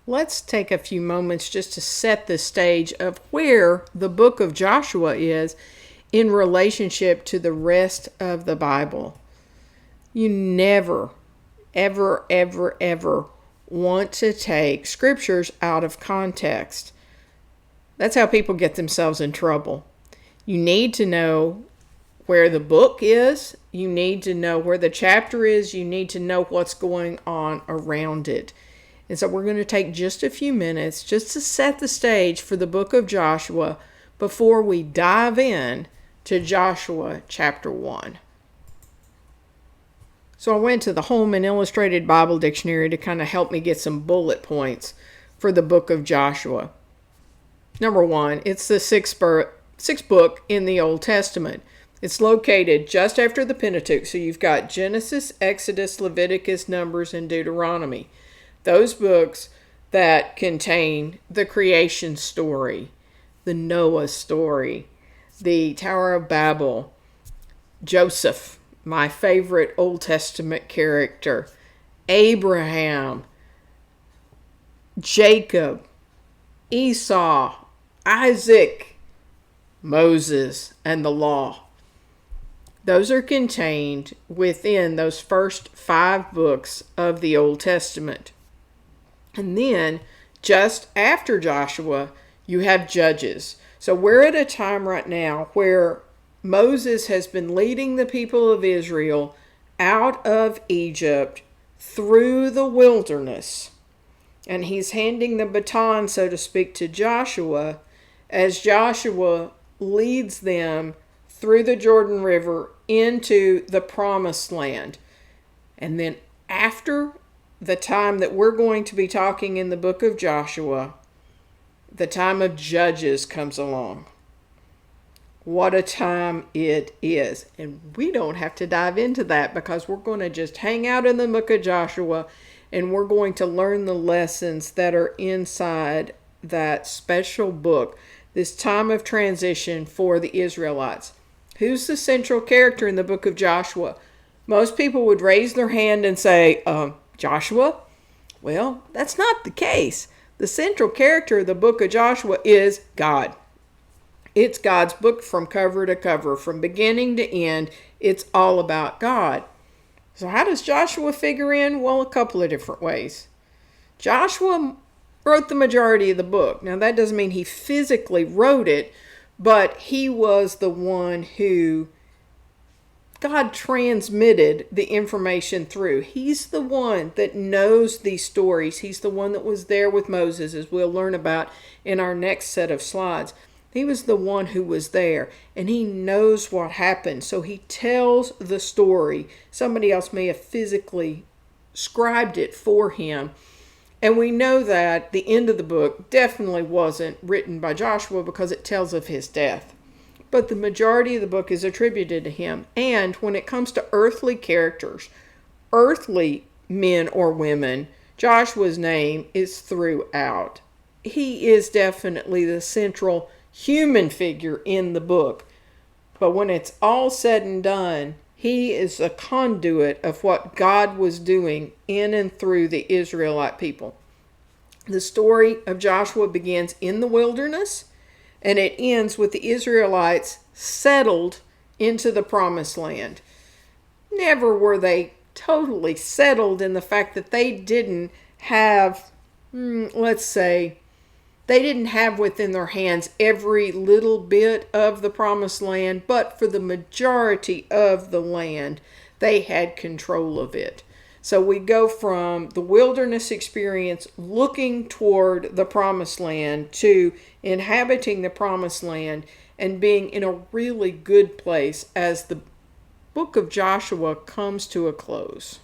let's take a few moments just to set the stage of where the book of Joshua is in relationship to the rest of the Bible. You never, ever, ever, ever want to take scriptures out of context. That's how people get themselves in trouble. You need to know where the book is. You need to know where the chapter is. You need to know what's going on around it. And so we're going to take just a few minutes just to set the stage for the book of Joshua before we dive in to Joshua chapter 1. So I went to the Holman Illustrated Bible Dictionary to kind of help me get some bullet points for the book of Joshua. Number 1, it's the sixth book in the Old Testament. It's located just after the Pentateuch. So you've got Genesis, Exodus, Leviticus, Numbers, and Deuteronomy. Those books that contain the creation story, the Noah story, the Tower of Babel, Joseph, my favorite Old Testament character, Abraham, Jacob, Esau, Isaac, Moses, and the law. Those are contained within those first 5 books of the Old Testament. And then, just after Joshua, you have Judges. So we're at a time right now where Moses has been leading the people of Israel out of Egypt through the wilderness. And he's handing the baton, so to speak, to Joshua as Joshua leads them through the Jordan River into the Promised Land. And then after the time that we're going to be talking in the book of Joshua, the time of Judges comes along. What a time it is. And we don't have to dive into that because we're going to just hang out in the book of Joshua and we're going to learn the lessons that are inside that special book, this time of transition for the Israelites. Who's the central character in the book of Joshua? Most people would raise their hand and say, Joshua? Well, that's not the case. The central character of the book of Joshua is God. It's God's book from cover to cover, from beginning to end. It's all about God. So how does Joshua figure in? Well, a couple of different ways. Joshua wrote the majority of the book. Now, that doesn't mean he physically wrote it, but he was the one who God transmitted the information through. He's the one that knows these stories. He's the one that was there with Moses, as we'll learn about in our next set of slides. He was the one who was there, and he knows what happened. So he tells the story. Somebody else may have physically scribed it for him. And we know that the end of the book definitely wasn't written by Joshua because it tells of his death. But the majority of the book is attributed to him. And when it comes to earthly characters, earthly men or women, Joshua's name is throughout. He is definitely the central human figure in the book. But when it's all said and done, he is a conduit of what God was doing in and through the Israelite people. The story of Joshua begins in the wilderness, and it ends with the Israelites settled into the Promised Land. Never were they totally settled in the fact that they didn't have, they didn't have within their hands every little bit of the Promised Land, but for the majority of the land, they had control of it. So we go from the wilderness experience looking toward the Promised Land to inhabiting the Promised Land and being in a really good place as the book of Joshua comes to a close.